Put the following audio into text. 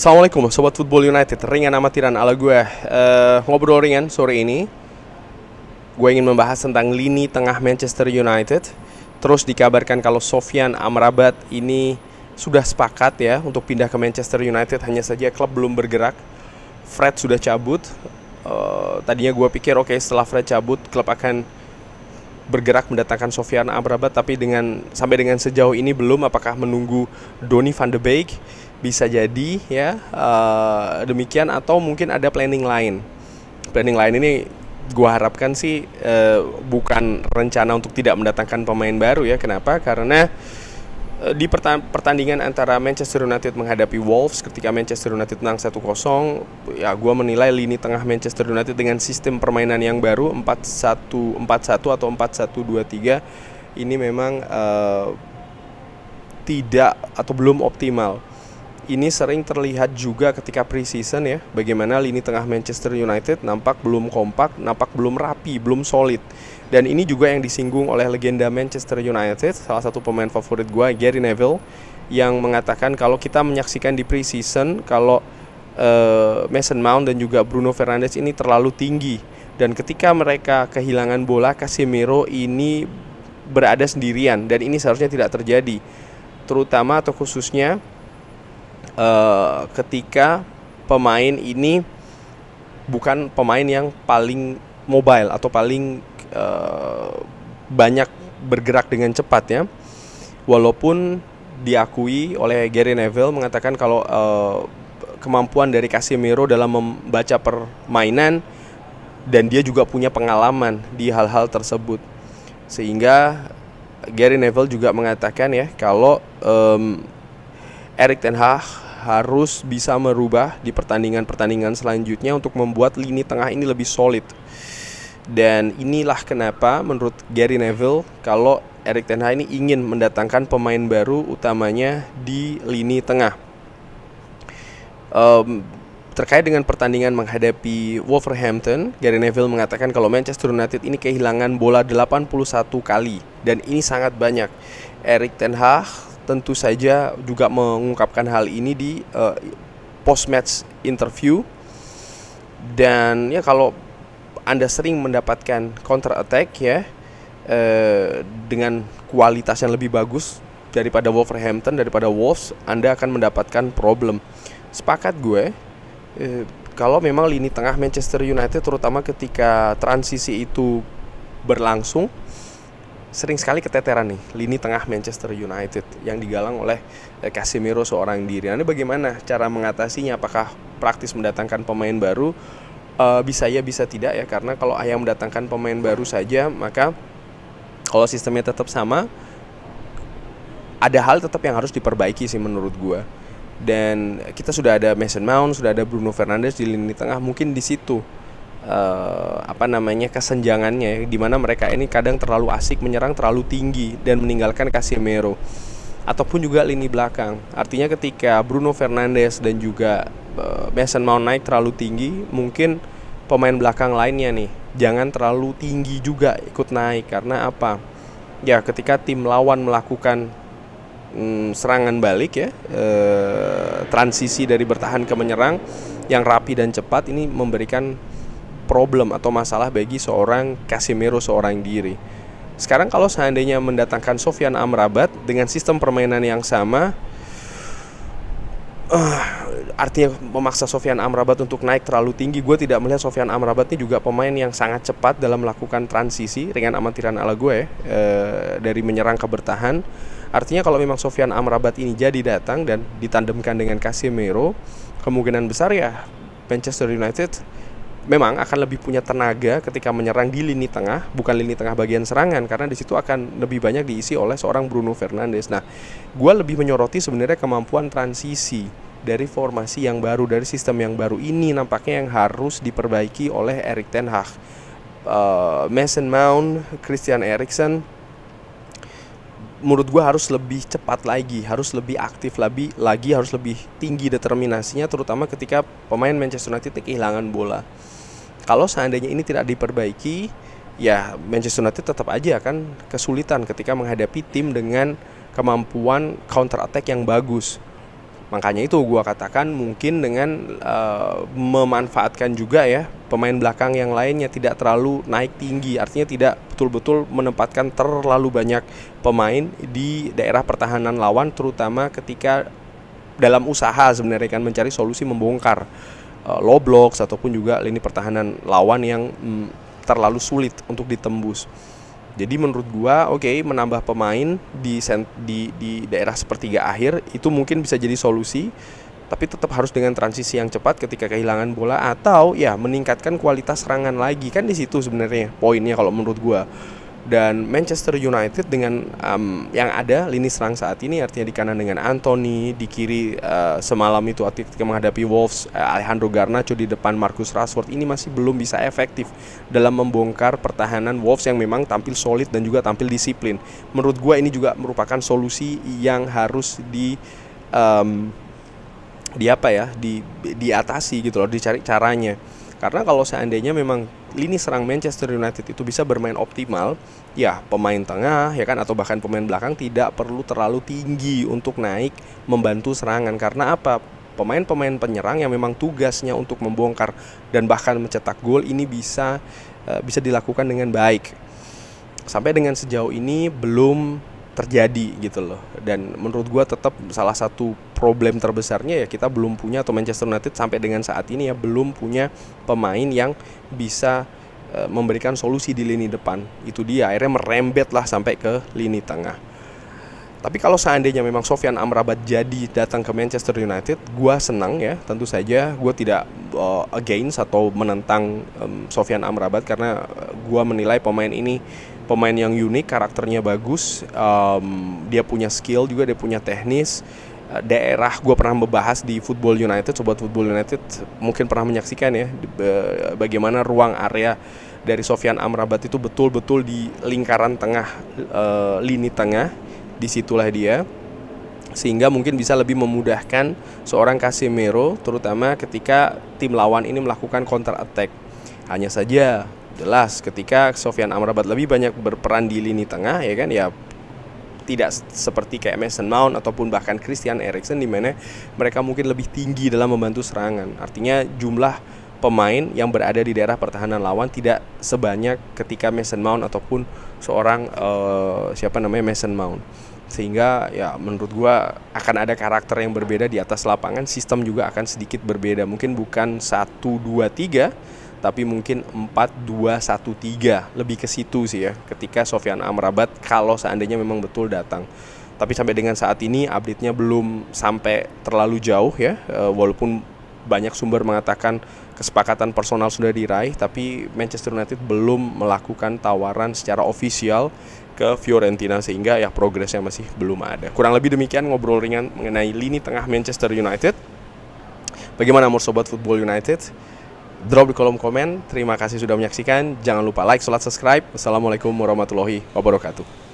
Assalamualaikum Sobat Football United, ringan amatiran ala gue. Ngobrol ringan sore ini. Gue ingin membahas tentang lini tengah Manchester United. Terus dikabarkan kalau Sofyan Amrabat ini sudah sepakat ya untuk pindah ke Manchester United. Hanya saja klub belum bergerak. Fred sudah cabut. Tadinya gue pikir oke, setelah Fred cabut klub akan bergerak mendatangkan Sofyan Amrabat, tapi sampai dengan sejauh ini belum. Apakah menunggu Donny van de Beek? Bisa jadi ya, demikian, atau mungkin ada planning lain. Planning lain ini gua harapkan sih bukan rencana untuk tidak mendatangkan pemain baru ya. Kenapa? Karena di pertandingan antara Manchester United menghadapi Wolves, ketika Manchester United menang 1-0, ya gua menilai lini tengah Manchester United dengan sistem permainan yang baru 4-1-4-1 atau 4-1-2-3 ini memang tidak atau belum optimal. Ini sering terlihat juga ketika pre-season ya, bagaimana lini tengah Manchester United nampak belum kompak, nampak belum rapi, belum solid. Dan ini juga yang disinggung oleh legenda Manchester United, salah satu pemain favorit gue, Gary Neville, yang mengatakan kalau kita menyaksikan di pre-season kalau Mason Mount dan juga Bruno Fernandes ini terlalu tinggi. Dan ketika mereka kehilangan bola, Casemiro ini berada sendirian, dan ini seharusnya tidak terjadi. Terutama atau khususnya ketika pemain ini bukan pemain yang paling mobile atau paling banyak bergerak dengan cepat ya. Walaupun diakui oleh Gary Neville mengatakan kalau kemampuan dari Casemiro dalam membaca permainan, dan dia juga punya pengalaman di hal-hal tersebut, sehingga Gary Neville juga mengatakan ya kalau Erik ten Hag harus bisa merubah di pertandingan-pertandingan selanjutnya untuk membuat lini tengah ini lebih solid. Dan inilah kenapa menurut Gary Neville kalau Erik ten Hag ini ingin mendatangkan pemain baru, utamanya di lini tengah. Terkait dengan pertandingan menghadapi Wolverhampton, Gary Neville mengatakan kalau Manchester United ini kehilangan bola 81 kali, dan ini sangat banyak. Erik ten Hag tentu saja juga mengungkapkan hal ini di post-match interview. Dan ya, kalau Anda sering mendapatkan counter attack ya, dengan kualitas yang lebih bagus daripada Wolverhampton, daripada Wolves, Anda akan mendapatkan problem. Sepakat gue, kalau memang lini tengah Manchester United, terutama ketika transisi itu berlangsung, sering sekali keteteran nih lini tengah Manchester United yang digalang oleh Casemiro seorang diri. Anda bagaimana cara mengatasinya? Apakah praktis mendatangkan pemain baru? Bisa ya, bisa tidak ya. Karena kalau hanya mendatangkan pemain baru saja, maka kalau sistemnya tetap sama, ada hal tetap yang harus diperbaiki sih menurut gue. Dan kita sudah ada Mason Mount, sudah ada Bruno Fernandes di lini tengah. Mungkin di situ kesenjangannya, di mana mereka ini kadang terlalu asik menyerang terlalu tinggi dan meninggalkan Casemiro, ataupun juga lini belakang. Artinya ketika Bruno Fernandes dan juga Mason Mount naik terlalu tinggi, mungkin pemain belakang lainnya nih jangan terlalu tinggi juga ikut naik. Karena apa? Ya, ketika tim lawan melakukan serangan balik ya, transisi dari bertahan ke menyerang yang rapi dan cepat, ini memberikan problem atau masalah bagi seorang Casemiro seorang diri. Sekarang kalau seandainya mendatangkan Sofyan Amrabat dengan sistem permainan yang sama, artinya memaksa Sofyan Amrabat untuk naik terlalu tinggi. Gue tidak melihat Sofyan Amrabat ini juga pemain yang sangat cepat dalam melakukan transisi, ringan amatiran ala gue dari menyerang ke bertahan. Artinya kalau memang Sofyan Amrabat ini jadi datang dan ditandemkan dengan Casemiro, kemungkinan besar ya Manchester United memang akan lebih punya tenaga ketika menyerang di lini tengah, bukan lini tengah bagian serangan, karena di situ akan lebih banyak diisi oleh seorang Bruno Fernandes. Nah, gue lebih menyoroti sebenarnya kemampuan transisi dari formasi yang baru, dari sistem yang baru ini nampaknya yang harus diperbaiki oleh Erik ten Hag. Mason Mount, Christian Eriksen, menurut gue harus lebih cepat lagi, harus lebih aktif lagi, harus lebih tinggi determinasinya, terutama ketika pemain Manchester United kehilangan bola. Kalau seandainya ini tidak diperbaiki, ya Manchester United tetap aja akan kesulitan ketika menghadapi tim dengan kemampuan counter attack yang bagus. Makanya itu gua katakan mungkin dengan memanfaatkan juga ya pemain belakang yang lainnya tidak terlalu naik tinggi, artinya tidak betul-betul menempatkan terlalu banyak pemain di daerah pertahanan lawan, terutama ketika dalam usaha sebenarnya kan mencari solusi membongkar low blocks ataupun juga lini pertahanan lawan yang terlalu sulit untuk ditembus. Jadi menurut gua menambah pemain di daerah sepertiga akhir itu mungkin bisa jadi solusi, tapi tetap harus dengan transisi yang cepat ketika kehilangan bola, atau ya meningkatkan kualitas serangan lagi. Kan di situ sebenarnya poinnya kalau menurut gua. Dan Manchester United dengan yang ada lini serang saat ini, artinya di kanan dengan Anthony, di kiri semalam itu ketika menghadapi Wolves Alejandro Garnacho, di depan Marcus Rashford, ini masih belum bisa efektif dalam membongkar pertahanan Wolves yang memang tampil solid dan juga tampil disiplin. Menurut gue ini juga merupakan solusi yang harus diatasi gitu loh, dicari caranya. Karena kalau seandainya memang lini serang Manchester United itu bisa bermain optimal, ya pemain tengah ya kan atau bahkan pemain belakang tidak perlu terlalu tinggi untuk naik membantu serangan. Karena apa? Pemain-pemain penyerang yang memang tugasnya untuk membongkar dan bahkan mencetak gol ini bisa dilakukan dengan baik. Sampai dengan sejauh ini belum terjadi gitu loh. Dan menurut gua tetap salah satu problem terbesarnya ya kita belum punya, atau Manchester United sampai dengan saat ini ya belum punya pemain yang bisa memberikan solusi di lini depan. Itu dia, akhirnya merembet lah sampai ke lini tengah. Tapi kalau seandainya memang Sofyan Amrabat jadi datang ke Manchester United, gua senang ya. Tentu saja gua tidak against atau menentang Sofyan Amrabat, karena gua menilai pemain ini pemain yang unik, karakternya bagus, dia punya skill juga, dia punya teknis. Daerah gue pernah membahas di Football United, Sobat Football United mungkin pernah menyaksikan ya bagaimana ruang area dari Sofyan Amrabat itu betul-betul di lingkaran tengah, lini tengah, disitulah dia, sehingga mungkin bisa lebih memudahkan seorang Casemiro terutama ketika tim lawan ini melakukan counter attack. Hanya saja jelas ketika Sofyan Amrabat lebih banyak berperan di lini tengah ya kan, ya tidak seperti kayak Mason Mount ataupun bahkan Christian Eriksen di mana mereka mungkin lebih tinggi dalam membantu serangan. Artinya jumlah pemain yang berada di daerah pertahanan lawan tidak sebanyak ketika Mason Mount ataupun seorang Mason Mount. Sehingga ya menurut gua akan ada karakter yang berbeda di atas lapangan, sistem juga akan sedikit berbeda. Mungkin bukan 1-2-3 tapi mungkin 4-2-1-3, lebih ke situ sih ya ketika Sofyan Amrabat kalau seandainya memang betul datang. Tapi sampai dengan saat ini update-nya belum sampai terlalu jauh ya, walaupun banyak sumber mengatakan kesepakatan personal sudah diraih, tapi Manchester United belum melakukan tawaran secara ofisial ke Fiorentina, sehingga ya progresnya masih belum ada. Kurang lebih demikian ngobrol ringan mengenai lini tengah Manchester United. Bagaimana menurut Sobat Football United? Drop di kolom komen. Terima kasih sudah menyaksikan. Jangan lupa like, subscribe. Wassalamualaikum warahmatullahi wabarakatuh.